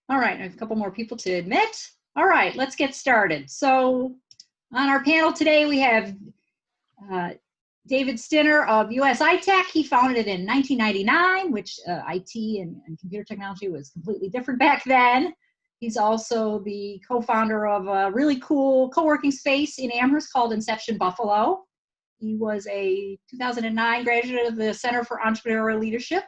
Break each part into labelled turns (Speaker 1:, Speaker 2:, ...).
Speaker 1: All right, I have a couple more people to admit. All right, let's get started. So on our panel today, we have David Stinner of US iTech. He founded it in 1999, which IT and computer technology was completely different back then. He's also the co-founder of a really cool co-working space in Amherst called Inception Buffalo. He was a 2009 graduate of the Center for Entrepreneurial Leadership,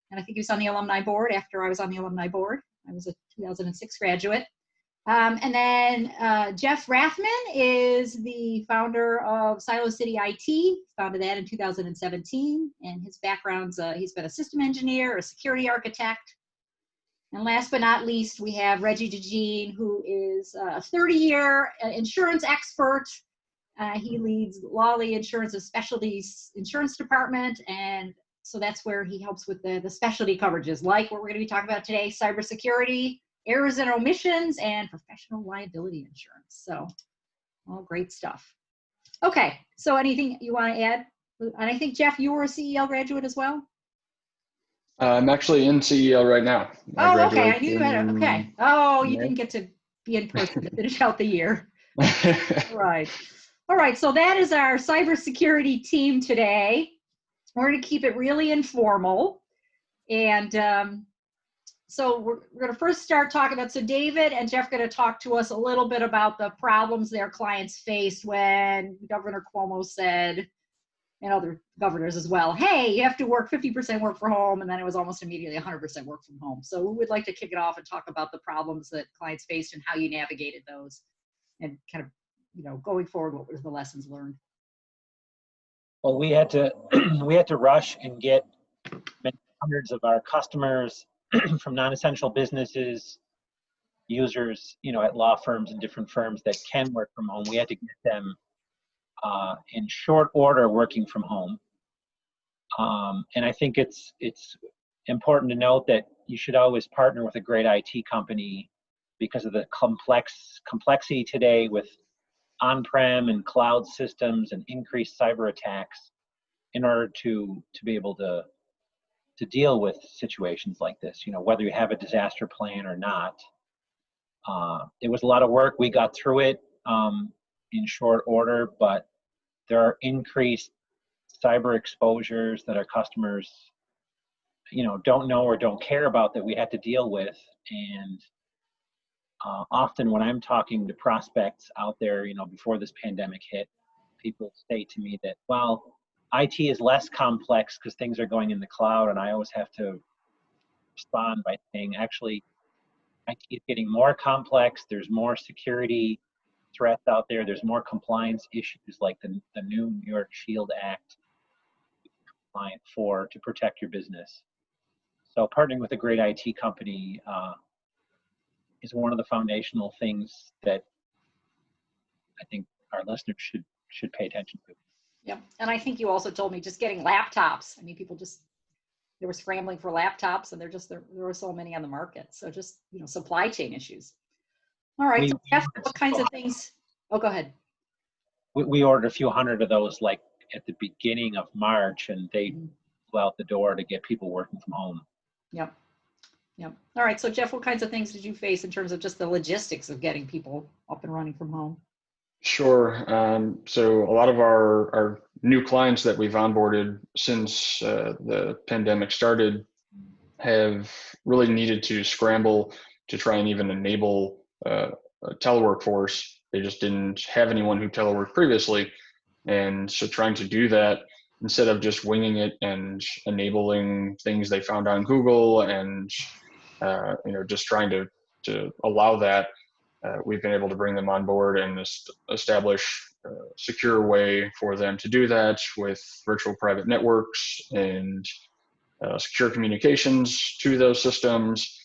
Speaker 1: and I think he was on the alumni board after I was on the alumni board. I was a 2006 graduate. And then Jeff Rathman is the founder of Silo City IT, founded that in 2017. And his background's, he's been a system engineer, a security architect. And last but not least, we have Reggie DeJean, who is a 30-year insurance expert. He leads Lawley Insurance's specialties insurance department. And so that's where he helps with the specialty coverages, like what we're going to be talking about today, cybersecurity, errors and omissions, and professional liability insurance. So all great stuff. Okay, so anything you want to add? And I think, Jeff, you were a CEL graduate as well?
Speaker 2: I'm actually in CEL right now.
Speaker 1: Oh, okay, I knew you had it. Okay. Oh, you didn't get to be in person to finish out the year. Right. All right, so that is our cybersecurity team today. We're going to keep it really informal. And so we're going to first start talking about, so David and Jeff are going to talk to us a little bit about the problems their clients faced when Governor Cuomo said, and other governors as well, hey, you have to work 50% work from home, and then it was almost immediately 100% work from home. So we would like to kick it off and talk about the problems that clients faced and how you navigated those, and kind of, you know, going forward, what were the lessons learned?
Speaker 3: Well, we had to rush and get hundreds of our customers from non-essential businesses, users, you know, at law firms and different firms that can work from home. We had to get them in short order working from home. And I think it's important to note that you should always partner with a great IT company because of the complexity today with on-prem and cloud systems and increased cyber attacks, in order to be able to deal with situations like this, you know, whether you have a disaster plan or not. It was a lot of work. We got through it in short order, but there are increased cyber exposures that our customers, you know, don't know or don't care about, that we had to deal with. And often when I'm talking to prospects out there, you know, before this pandemic hit, people say to me that, well, IT is less complex because things are going in the cloud. And I always have to respond by saying, actually, IT is getting more complex. There's more security threats out there. There's more compliance issues, like the new New York Shield Act compliant to protect your business. So partnering with a great IT company is one of the foundational things that I think our listeners should pay attention to.
Speaker 1: Yeah, and I think you also told me just getting laptops. I mean, people they were scrambling for laptops, and there were so many on the market. So just, you know, supply chain issues. All right, so Jeff, what kinds of things? Oh, go ahead.
Speaker 3: We ordered a few hundred of those, like at the beginning of March, and they flew out the door to get people working from home.
Speaker 1: Yep. Yep. All right, so Jeff, what kinds of things did you face in terms of just the logistics of getting people up and running from home?
Speaker 2: Sure. So a lot of our new clients that we've onboarded since the pandemic started have really needed to scramble to try and even enable a telework force. They just didn't have anyone who teleworked previously. And so trying to do that, instead of just winging it and enabling things they found on Google and you know, just trying to allow that, we've been able to bring them on board and establish a secure way for them to do that with virtual private networks and secure communications to those systems,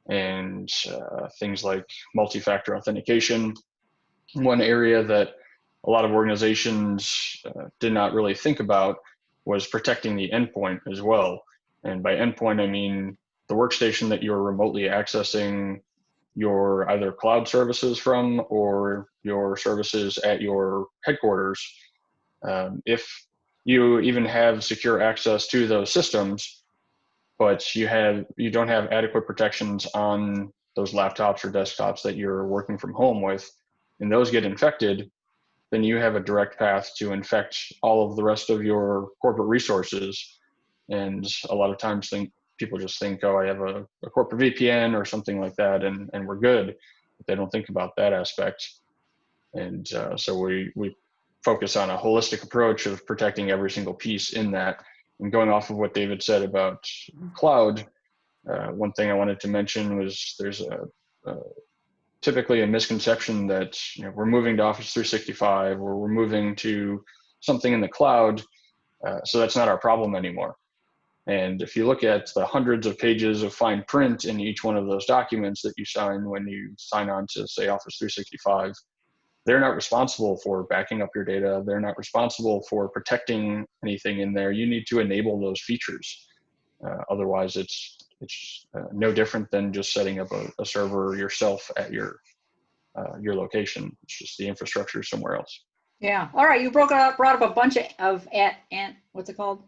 Speaker 2: and things like multi-factor authentication. One area that a lot of organizations did not really think about was protecting the endpoint as well. And by endpoint, I mean the workstation that you're remotely accessing your either cloud services from or your services at your headquarters. If you even have secure access to those systems, but you don't have adequate protections on those laptops or desktops that you're working from home with, and those get infected, then you have a direct path to infect all of the rest of your corporate resources. And a lot of times people just think, oh, I have a corporate VPN or something like that, and we're good. But they don't think about that aspect. And so we focus on a holistic approach of protecting every single piece in that. And going off of what David said about cloud, one thing I wanted to mention was there's typically a misconception that we're moving to Office 365 or we're moving to something in the cloud, so that's not our problem anymore. And if you look at the hundreds of pages of fine print in each one of those documents that you sign when you sign on to, say, Office 365, they're not responsible for backing up your data. They're not responsible for protecting anything in there. You need to enable those features. Otherwise, it's no different than just setting up a server yourself at your location. It's just the infrastructure somewhere else.
Speaker 1: Yeah. All right. You brought up a bunch of what's it called?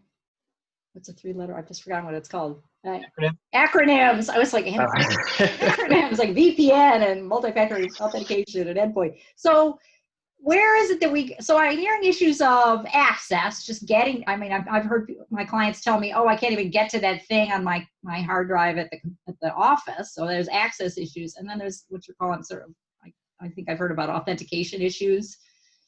Speaker 1: What's a 3-letter? I've just forgotten what it's called. Acronyms. I was like, acronyms like VPN and multi-factor authentication and endpoint. So where is it that so I'm hearing issues of access, just getting, I mean, I've heard my clients tell me, oh, I can't even get to that thing on my hard drive at the office. So there's access issues. And then there's what you're calling sort of, I think I've heard about authentication issues.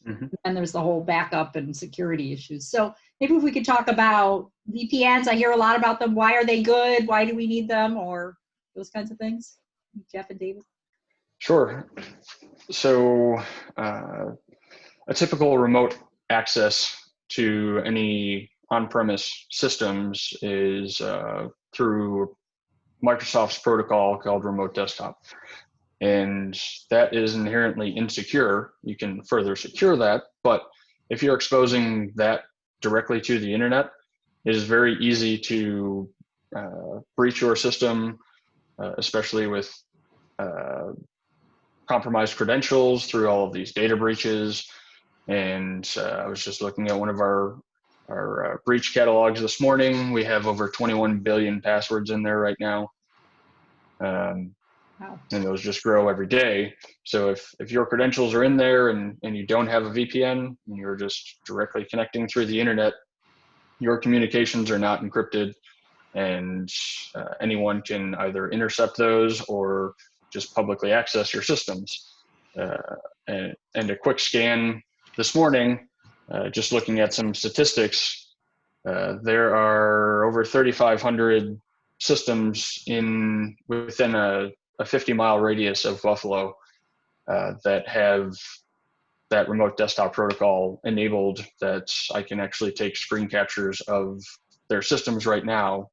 Speaker 1: Mm-hmm. And there's the whole backup and security issues. So maybe if we could talk about VPNs. I hear a lot about them. Why are they good? Why do we need them? Or those kinds of things. Jeff and David.
Speaker 2: Sure. So a typical remote access to any on-premise systems is through Microsoft's protocol called Remote Desktop. And that is inherently insecure. You can further secure that, but if you're exposing that directly to the internet, it is very easy to breach your system, especially with compromised credentials through all of these data breaches. And I was just looking at one of our breach catalogs this morning. We have over 21 billion passwords in there right now. Wow. And those just grow every day. So if your credentials are in there and you don't have a VPN and you're just directly connecting through the internet, your communications are not encrypted, and anyone can either intercept those or just publicly access your systems. And a quick scan this morning, just looking at some statistics, there are over 3,500 systems within a 50-mile radius of Buffalo that have that remote desktop protocol enabled, that I can actually take screen captures of their systems right now,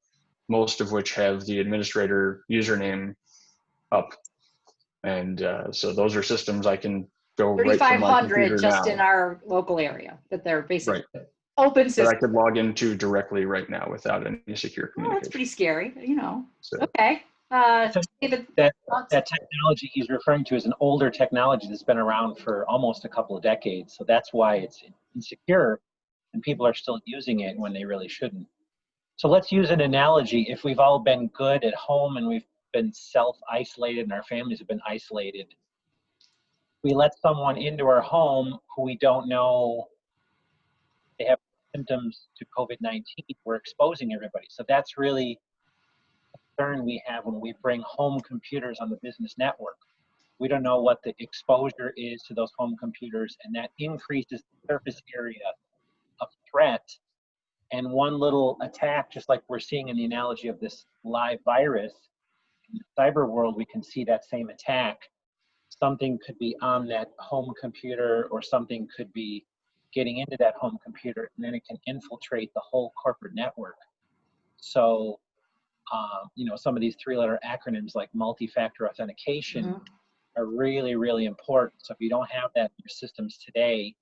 Speaker 2: most of which have the administrator username up. And so those are systems I can go right from my computer
Speaker 1: just
Speaker 2: now.
Speaker 1: In our local area, that they're basically open systems.
Speaker 2: That I could log into directly right now without any secure communication.
Speaker 1: Oh, that's pretty scary, So. Okay.
Speaker 3: David, that technology he's referring to is an older technology that's been around for almost a couple of decades. So that's why it's insecure and people are still using it when they really shouldn't. So let's use an analogy. If we've all been good at home and we've been self-isolated and our families have been isolated, we let someone into our home who we don't know they have symptoms to COVID-19, we're exposing everybody. So that's really concern we have when we bring home computers on the business network. We don't know what the exposure is to those home computers, and that increases the surface area of threat. And one little attack, just like we're seeing in the analogy of this live virus, in the cyber world, we can see that same attack. Something could be on that home computer, or something could be getting into that home computer, and then it can infiltrate the whole corporate network. So some of these 3-letter acronyms like multi-factor authentication are really, really important. So if you don't have that in your systems today,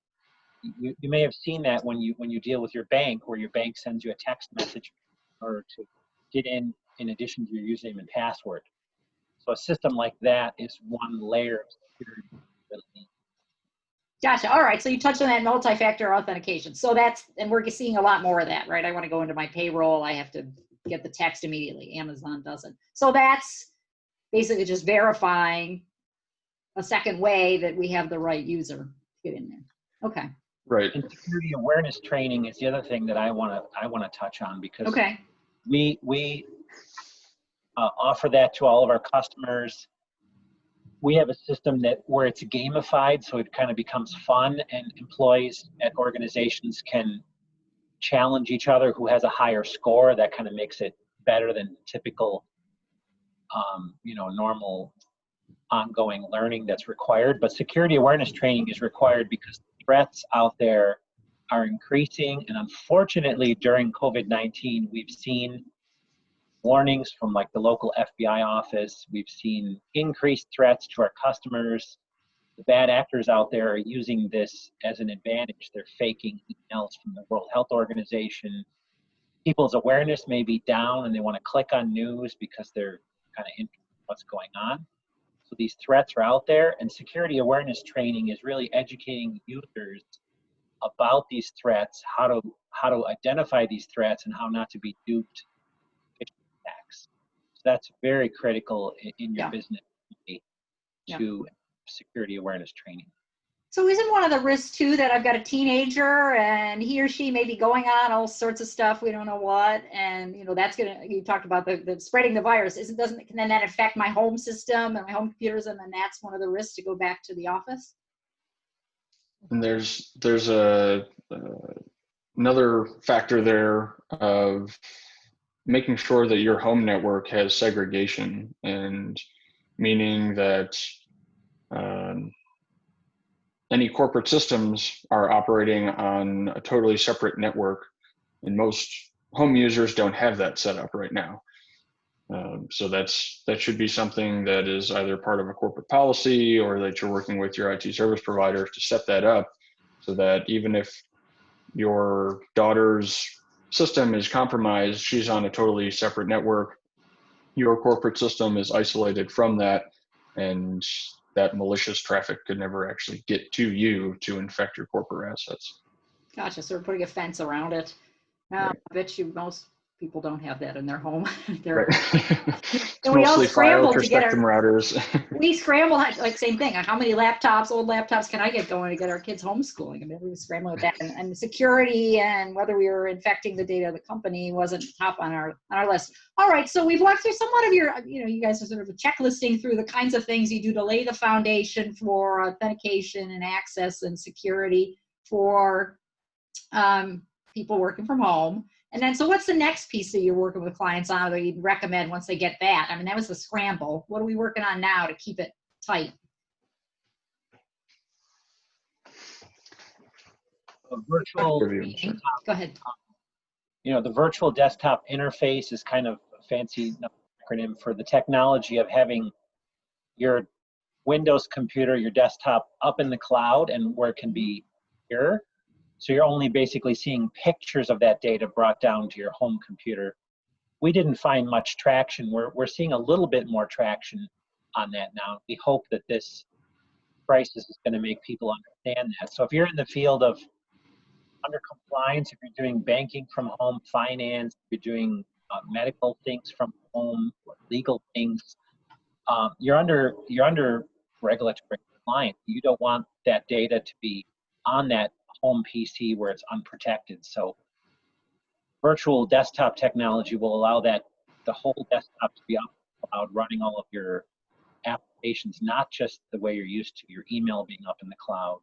Speaker 3: you may have seen that when you deal with your bank, where your bank sends you a text message in order to get in addition to your username and password. So a system like that is one layer of security.
Speaker 1: Gotcha. All right. So you touched on that multi-factor authentication. So and we're seeing a lot more of that, right? I want to go into my payroll. I have to get the text immediately. Amazon doesn't. So that's basically just verifying a second way that we have the right user to get in there. Okay.
Speaker 2: Right.
Speaker 3: And security awareness training is the other thing that I want to touch on, because
Speaker 1: Okay.
Speaker 3: we offer that to all of our customers. We have a system where it's gamified, so it kind of becomes fun, and employees at organizations can challenge each other who has a higher score. That kind of makes it better than typical, normal ongoing learning that's required. But security awareness training is required because threats out there are increasing, and unfortunately during COVID-19 we've seen warnings from like the local FBI office. We've seen increased threats to our customers. The bad actors out there are using this as an advantage. They're faking emails from the World Health Organization. People's awareness may be down and they want to click on news because they're kind of interested in what's going on. So these threats are out there, and security awareness training is really educating users about these threats, how to identify these threats, and how not to be duped to phishing attacks. So that's very critical in your business to security awareness training.
Speaker 1: So isn't one of the risks too that I've got a teenager and he or she may be going on all sorts of stuff, we don't know what, and that's you talked about the spreading the virus. Can then that affect my home system and my home computers, and then that's one of the risks to go back to the office?
Speaker 2: And there's another factor there of making sure that your home network has segregation, and meaning that any corporate systems are operating on a totally separate network, and most home users don't have that set up right now. So that should be something that is either part of a corporate policy, or that you're working with your IT service providers to set that up, so that even if your daughter's system is compromised, she's on a totally separate network, your corporate system is isolated from that, and that malicious traffic could never actually get to you to infect your corporate assets.
Speaker 1: Gotcha. So we're putting a fence around it. Right. I bet you most people don't have that in their home.
Speaker 2: Right.
Speaker 1: And we all scrambled
Speaker 2: to get our routers.
Speaker 1: We scrambled, like same thing. How many old laptops can I get going to get our kids homeschooling? I mean, we were scrambling with that, and security and whether we were infecting the data of the company wasn't top on our list. All right, so we've walked through somewhat of your, you guys are sort of checklisting through the kinds of things you do to lay the foundation for authentication and access and security for people working from home. And then, so what's the next piece that you're working with clients on that you'd recommend once they get that? I mean, that was the scramble. What are we working on now to keep it tight?
Speaker 3: A virtual
Speaker 1: Go ahead.
Speaker 3: The virtual desktop interface is kind of a fancy acronym for the technology of having your Windows computer, your desktop up in the cloud and where it can be secure. So you're only basically seeing pictures of that data brought down to your home computer. We didn't find much traction. We're seeing a little bit more traction on that now. We hope that this crisis is going to make people understand that. So if you're in the field of under compliance, if you're doing banking from home, finance, if you're doing medical things from home, or legal things, you're under regulatory compliance. You don't want that data to be on that home PC where it's unprotected. So virtual desktop technology will allow the whole desktop to be up in the cloud, running all of your applications, not just the way you're used to your email being up in the cloud.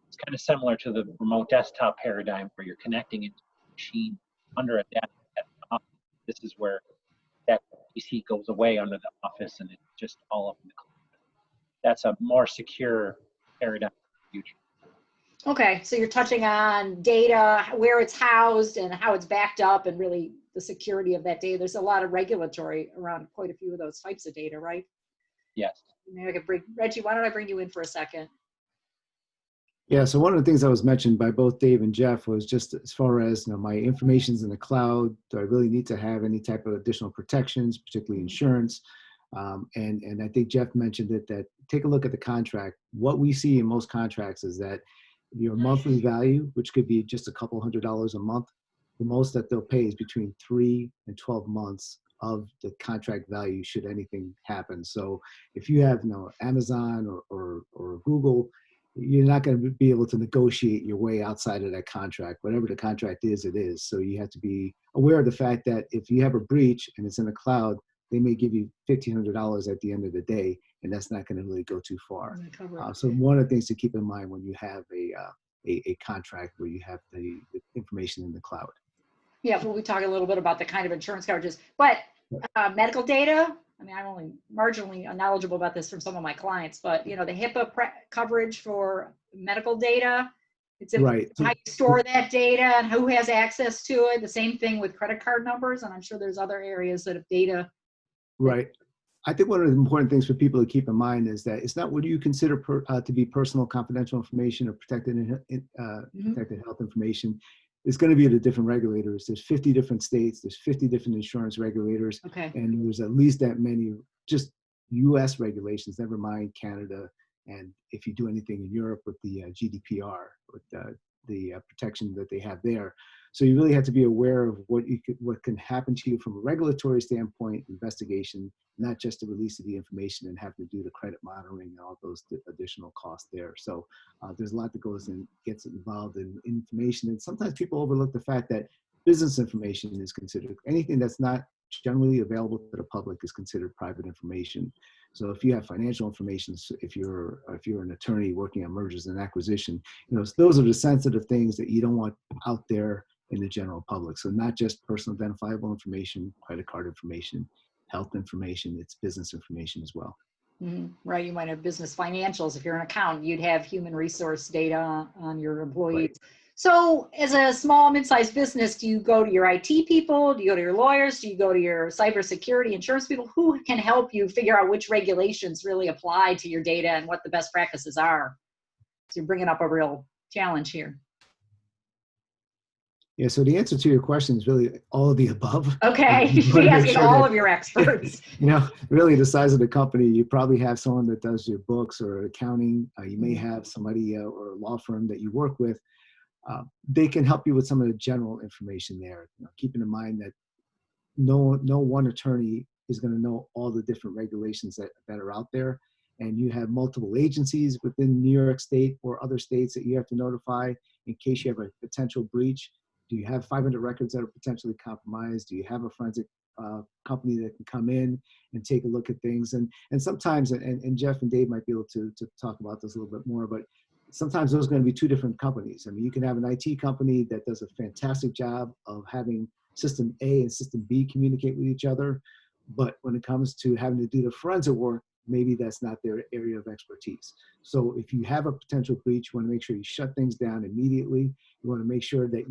Speaker 3: It's kind of similar to the remote desktop paradigm where you're connecting into a machine under a desktop. This is where that PC goes away under the office and it's just all up in the cloud. That's a more secure paradigm for the future.
Speaker 1: Okay, so you're touching on data, where it's housed and how it's backed up, and really the security of that data. There's a lot of regulatory around quite a few of those types of data, right?
Speaker 3: Yes.
Speaker 1: Maybe I could bring Reggie. Why don't I bring you in for a second?
Speaker 4: Yeah, so one of the things that was mentioned by both Dave and Jeff was just as far as my information's in the cloud, do I really need to have any type of additional protections, particularly insurance? And I think Jeff mentioned it, that take a look at the contract. What we see in most contracts is that your monthly value, which could be just a couple $100s a month, the most that they'll pay is between 3 and 12 months of the contract value should anything happen. So if you have, Amazon or Google, you're not going to be able to negotiate your way outside of that contract. Whatever the contract is, it is. So you have to be aware of the fact that if you have a breach and it's in the cloud, they may give you $1,500 at the end of the day, and that's not going to really go too far. So one of the things to keep in mind when you have a contract where you have the information in the cloud.
Speaker 1: Yeah, well, we talk a little bit about the kind of insurance coverages, but medical data, I mean, I'm only marginally knowledgeable about this from some of my clients, but the HIPAA coverage for medical data, it's
Speaker 4: right.
Speaker 1: How you store that data and who has access to it. The same thing with credit card numbers, and I'm sure there's other areas that have data.
Speaker 4: Right. I think one of the important things for people to keep in mind is that it's not what you consider to be personal confidential information or protected health information. It's going to be the different regulators. There's 50 different states. There's 50 different insurance regulators.
Speaker 1: Okay.
Speaker 4: And there's at least that many just U.S. regulations, never mind Canada. And if you do anything in Europe with the GDPR, with the protection that they have there. So you really have to be aware of what can happen to you from a regulatory standpoint, investigation, not just the release of the information and having to do the credit monitoring and all those additional costs there. So there's a lot that gets involved in information. And sometimes people overlook the fact that business information is considered, anything that's not generally available to the public is considered private information. So if you have financial information, if you're an attorney working on mergers and acquisition, those are the sensitive things that you don't want out there in the general public. So not just personal identifiable information, credit card information, health information, it's business information as well.
Speaker 1: Mm-hmm. Right, you might have business financials. If you're an accountant, you'd have human resource data on your employees. Right. So as a small, mid-sized business, do you go to your IT people? Do you go to your lawyers? Do you go to your cybersecurity insurance people? Who can help you figure out which regulations really apply to your data and what the best practices are? So you're bringing up a real challenge here.
Speaker 4: Yeah, so the answer to your question is really all of the above.
Speaker 1: Okay, you're asking all of your experts.
Speaker 4: Really the size of the company, you probably have someone that does your books or accounting. You may have somebody or a law firm that you work with. They can help you with some of the general information there. Keeping in mind that no one attorney is going to know all the different regulations that are out there. And you have multiple agencies within New York State or other states that you have to notify in case you have a potential breach. Do you have 500 records that are potentially compromised? Do you have a forensic company that can come in and take a look at things? And sometimes, and Jeff and Dave might be able to talk about this a little bit more, but sometimes those are going to be two different companies. I mean, you can have an IT company that does a fantastic job of having system A and system B communicate with each other. But when it comes to having to do the forensic work, maybe that's not their area of expertise. So if you have a potential breach, you want to make sure you shut things down immediately. You want to make sure that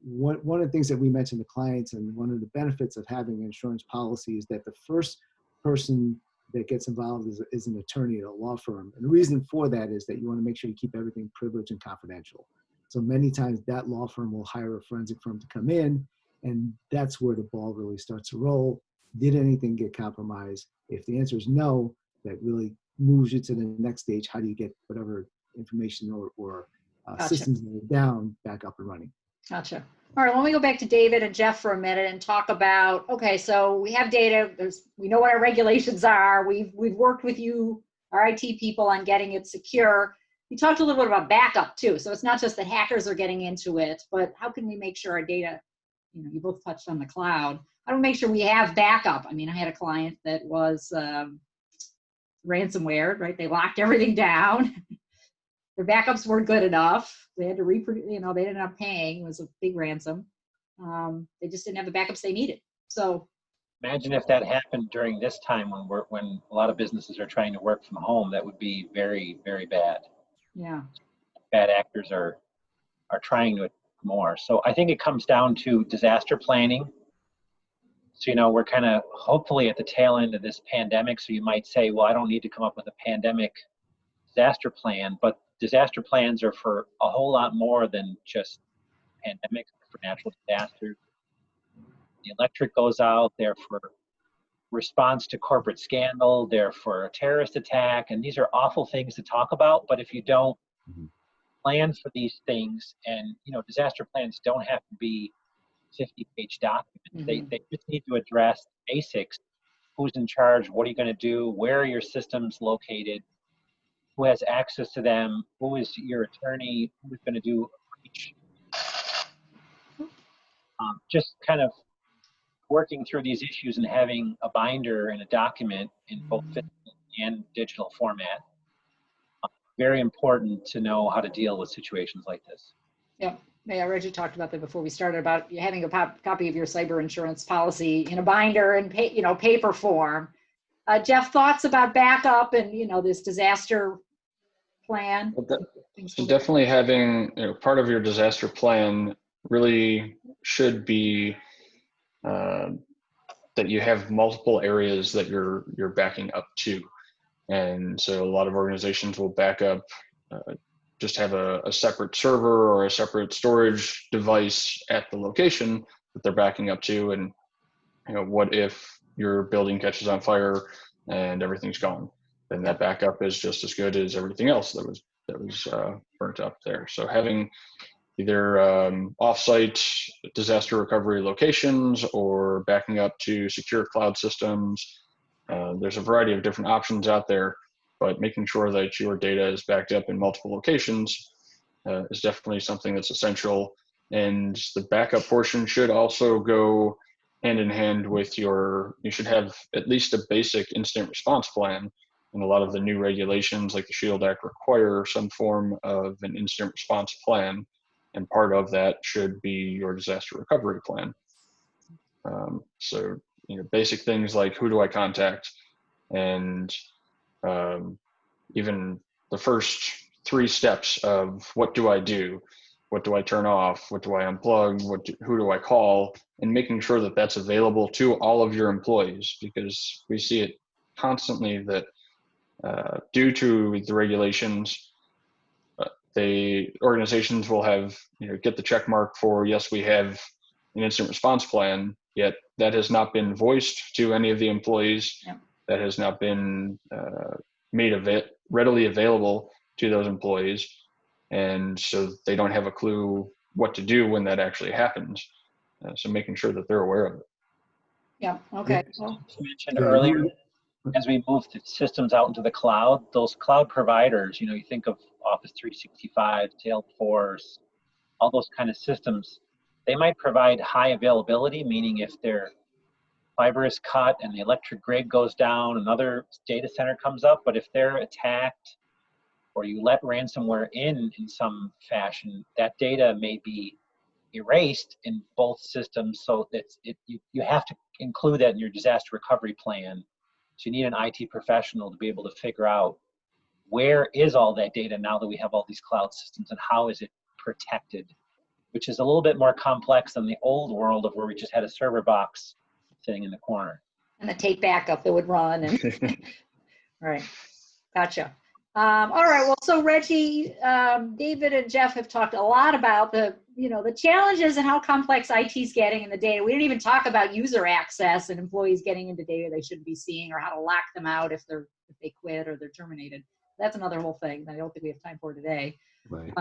Speaker 4: one of the things that we mentioned to clients, and one of the benefits of having an insurance policy, is that the first person that gets involved is an attorney at a law firm. And the reason for that is that you want to make sure you keep everything privileged and confidential. So many times that law firm will hire a forensic firm to come in, and that's where the ball really starts to roll. Did anything get compromised? If the answer is no, that really moves you to the next stage. How do you get whatever information or
Speaker 1: Gotcha.
Speaker 4: systems that are down back up and running?
Speaker 1: Gotcha. All right, let me go back to David and Jeff for a minute and talk about, okay, so we have data, we know what our regulations are, we've worked with you, our IT people, on getting it secure. You talked a little bit about backup too, so it's not just that hackers are getting into it, but how can we make sure our data, you both touched on the cloud, how do we make sure we have backup? I mean, I had a client that was ransomware, right? They locked everything down. Their backups weren't good enough. They had to reproduce, they ended up paying. It was a big ransom. They just didn't have the backups they needed. So
Speaker 3: imagine if that happened during this time when a lot of businesses are trying to work from home. That would be very, very bad.
Speaker 1: Yeah.
Speaker 3: Bad actors are trying to more. So I think it comes down to disaster planning. So, we're kind of hopefully at the tail end of this pandemic. So you might say, well, I don't need to come up with a pandemic disaster plan, but disaster plans are for a whole lot more than just pandemics, for natural disasters. The electric goes out, they're for response to corporate scandal, they're for a terrorist attack, and these are awful things to talk about, but if you don't plan for these things, and disaster plans don't have to be 50-page document.
Speaker 1: Mhm.
Speaker 3: They just need to address the basics. Who's in charge? What are you going to do? Where are your systems located? Who has access to them? Who is your attorney? Who's going to do a breach? Just kind of working through these issues and having a binder and a document in both physical and digital format. Very important to know how to deal with situations like this.
Speaker 1: Yeah, I already talked about that before we started, about having a copy of your cyber insurance policy in a binder and paper form. Jeff, thoughts about backup and this disaster plan?
Speaker 2: So definitely having part of your disaster plan really should be that you have multiple areas that you're backing up to. And so a lot of organizations will back up, just have a separate server or a separate storage device at the location that they're backing up to. And what if your building catches on fire and everything's gone? Then that backup is just as good as everything else that was burnt up there. So having either offsite disaster recovery locations or backing up to secure cloud systems. There's a variety of different options out there, but making sure that your data is backed up in multiple locations is definitely something that's essential. And the backup portion should also go hand in hand with you should have at least a basic incident response plan. And a lot of the new regulations like the SHIELD Act require some form of an incident response plan. And part of that should be your disaster recovery plan. So, basic things like who do I contact, and even the first 3 steps of what do I do, what do I turn off, what do I unplug, who do I call, and making sure that that's available to all of your employees, because we see it constantly that due to the regulations, organizations will have get the check mark for yes, we have an incident response plan, yet that has not been voiced to any of the employees.
Speaker 1: Yeah.
Speaker 2: That has not been made readily available to those employees, and so they don't have a clue what to do when that actually happens. So making sure that they're aware of it.
Speaker 1: Yeah. Okay. Well,
Speaker 3: You mentioned earlier, as we move the systems out into the cloud, those cloud providers, you think of Office 365, Salesforce, all those kind of systems, they might provide high availability, meaning if their fiber is cut and the electric grid goes down, another data center comes up. But if they're attacked or you let ransomware in some fashion, that data may be erased in both systems. So you have to include that in your disaster recovery plan. So you need an IT professional to be able to figure out where is all that data now that we have all these cloud systems, and how is it protected, which is a little bit more complex than the old world of where we just had a server box sitting in the corner.
Speaker 1: and the tape backup that would run. And right. Gotcha. All right. Well, so Reggie, David, and Jeff have talked a lot about the challenges and how complex IT is getting in the data. We didn't even talk about user access and employees getting into data they shouldn't be seeing, or how to lock them out if they quit or they're terminated. That's another whole thing that I don't think we have time for today.
Speaker 4: Right.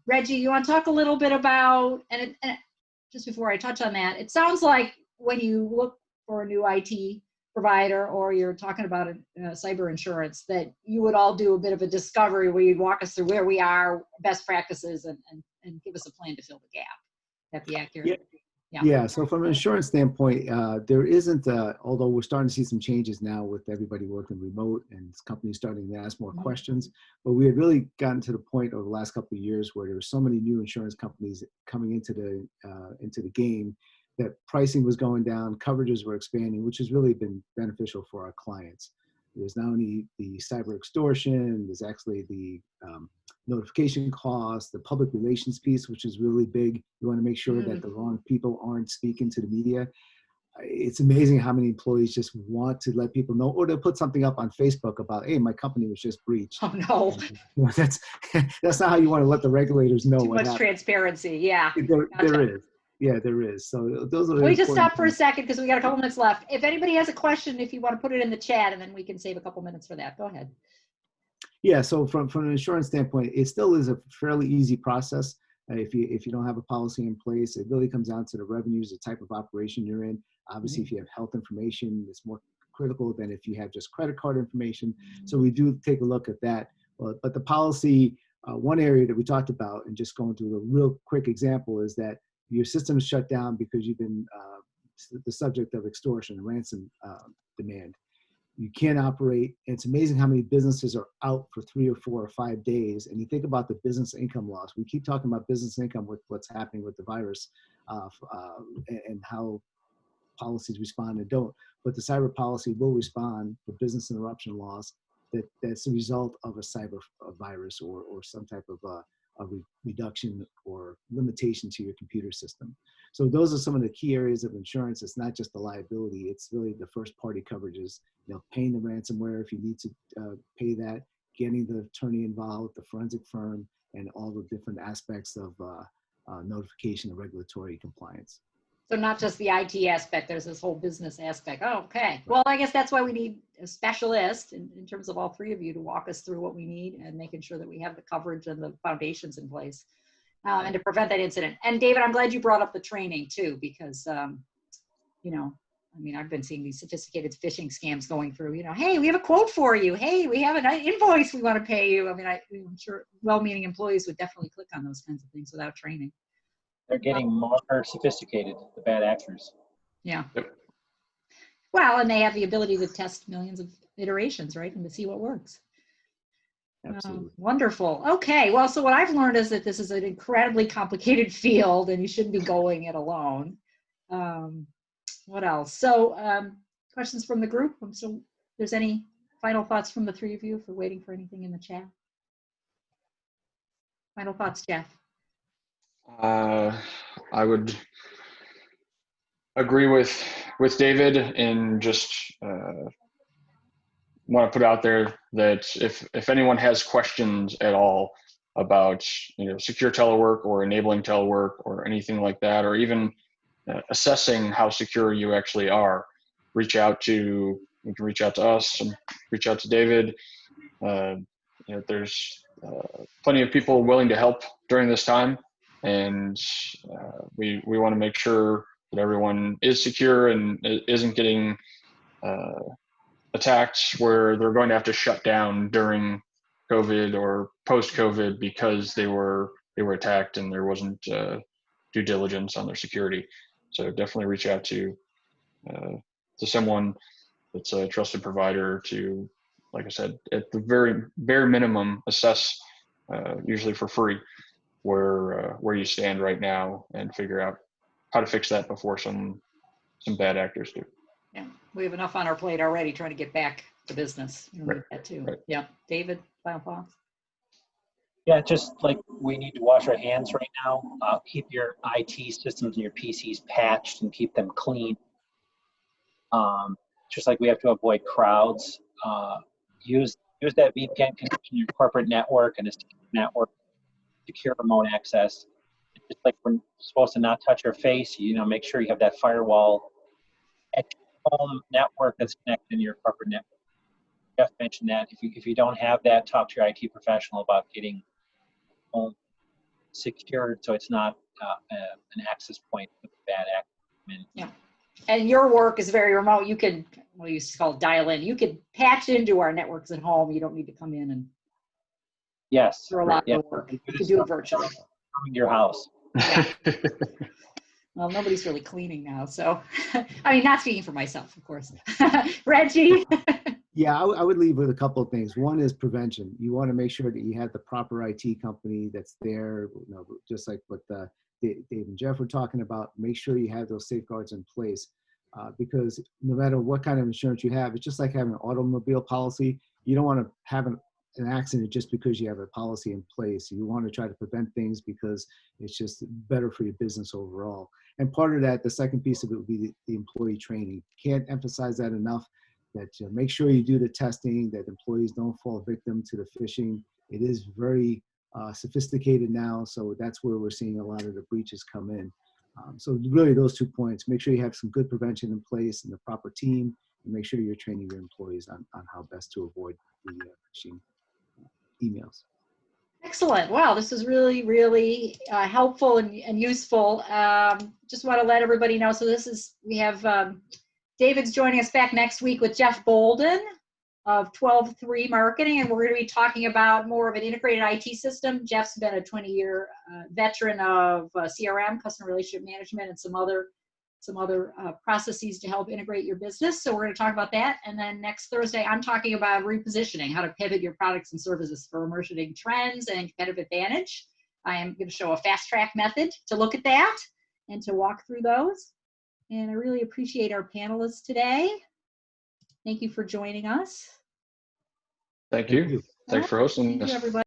Speaker 1: Reggie, you want to talk a little bit about, and just before I touch on that, it sounds like when you look for a new IT provider, or you're talking about cyber insurance, that you would all do a bit of a discovery where you'd walk us through where we are, best practices, and give us a plan to fill the gap. That'd be accurate.
Speaker 4: Yeah. So from an insurance standpoint, there isn't, although we're starting to see some changes now with everybody working remote and companies starting to ask more questions, but we had really gotten to the point over the last couple of years where there were so many new insurance companies coming into the game that pricing was going down, coverages were expanding, which has really been beneficial for our clients. There's not only the cyber extortion, there's actually the notification costs, the public relations piece, which is really big. You want to make sure that the wrong people aren't speaking to the media. It's amazing how many employees just want to let people know, or they'll put something up on Facebook about, hey, my company was just breached.
Speaker 1: Oh no.
Speaker 4: That's not how you want to let the regulators know.
Speaker 1: Too much transparency. Yeah.
Speaker 4: There is. Yeah, there is. So those are.
Speaker 1: Let me just stop for a second because we got a couple minutes left. If anybody has a question, if you want to put it in the chat, and then we can save a couple minutes for that. Go ahead.
Speaker 4: Yeah, so from an insurance standpoint, it still is a fairly easy process. If you don't have a policy in place, it really comes down to the revenues, the type of operation you're in. Obviously, if you have health information, it's more critical than if you have just credit card information. So we do take a look at that. But the policy, one area that we talked about, and just going through a real quick example, is that your system is shut down because you've been the subject of extortion, ransom demand. You can't operate. It's amazing how many businesses are out for 3 or 4 or 5 days. And you think about the business income loss. We keep talking about business income with what's happening with the virus and how policies respond and don't. But the cyber policy will respond for business interruption loss that's a result of a cyber virus or some type of a reduction or limitation to your computer system. So those are some of the key areas of insurance. It's not just the liability, it's really the first party coverages, paying the ransomware if you need to pay that, getting the attorney involved, the forensic firm, and all the different aspects of notification and regulatory compliance.
Speaker 1: So not just the IT aspect, there's this whole business aspect. Oh, okay. Well, I guess that's why we need a specialist in terms of all three of you to walk us through what we need and making sure that we have the coverage and the foundations in place and to prevent that incident. And David, I'm glad you brought up the training too, because, I've been seeing these sophisticated phishing scams going through, hey, we have a quote for you. Hey, we have an invoice we want to pay you. I'm sure well-meaning employees would definitely click on those kinds of things without training.
Speaker 3: They're getting more sophisticated, the bad actors.
Speaker 1: Yeah. Well, and they have the ability to test millions of iterations, right? And to see what works.
Speaker 4: Absolutely.
Speaker 1: Wonderful. Okay. Well, so what I've learned is that this is an incredibly complicated field and you shouldn't be going it alone. What else? So questions from the group? So there's any final thoughts from the three of you if we're waiting for anything in the chat? Final thoughts, Jeff?
Speaker 2: I would agree with David and just want to put out there that if anyone has questions at all about secure telework or enabling telework or anything like that, or even assessing how secure you actually are, you can reach out to us and reach out to David. There's plenty of people willing to help during this time, and we want to make sure that everyone is secure and isn't getting attacked where they're going to have to shut down during COVID or post-COVID because they were attacked and there wasn't due diligence on their security. So definitely reach out to someone that's a trusted provider to, like I said, at the very bare minimum, assess usually for free where you stand right now and figure out how to fix that before some bad actors do.
Speaker 1: Yeah, we have enough on our plate already trying to get back to business.
Speaker 2: Right.
Speaker 1: That too.
Speaker 2: Right.
Speaker 1: Yeah, David, final thoughts?
Speaker 3: Yeah, just like we need to wash our hands right now. Keep your IT systems and your PCs patched and keep them clean. Just like we have to avoid crowds. Use that VPN connection in your corporate network and a secure network, secure remote access. Just like we're supposed to not touch our face, make sure you have that firewall at your home network that's connected in your corporate network. Jeff mentioned that. If you don't have that, talk to your IT professional about getting home secured so it's not an access point for the bad actor.
Speaker 1: Yeah. And your work is very remote. You can, what you used to call dial in. You can patch into our networks at home. You don't need to come in and
Speaker 3: yes,
Speaker 1: do a lot of work. You can do it virtually.
Speaker 3: Your house.
Speaker 1: Yeah. Well, nobody's really cleaning now, so not speaking for myself, of course. Reggie.
Speaker 4: Yeah, I would leave with a couple of things. One is prevention. You want to make sure that you have the proper IT company that's there, just like what Dave and Jeff were talking about. Make sure you have those safeguards in place because no matter what kind of insurance you have, it's just like having an automobile policy. You don't want to have an accident just because you have a policy in place. You want to try to prevent things because it's just better for your business overall. And part of that, the second piece of it would be the employee training. Can't emphasize that enough. That make sure you do the testing, that employees don't fall victim to the phishing. It is very sophisticated now, so that's where we're seeing a lot of the breaches come in. So really those 2 points, make sure you have some good prevention in place and the proper team, and make sure you're training your employees on how best to avoid the phishing emails.
Speaker 1: Excellent. Wow, this is really, really helpful and useful. Just want to let everybody know. So we have David's joining us back next week with Jeff Bolden of 12-3 Marketing, and we're going to be talking about more of an integrated IT system. Jeff's been a 20-year veteran of CRM, customer relationship management, and some other processes to help integrate your business. So we're going to talk about that. And then next Thursday, I'm talking about repositioning, how to pivot your products and services for emerging trends and competitive advantage. I am going to show a fast track method to look at that and to walk through those. And I really appreciate our panelists today. Thank you for joining us.
Speaker 2: Thank you. Thanks for hosting
Speaker 1: Thank
Speaker 2: us.
Speaker 1: you, everybody.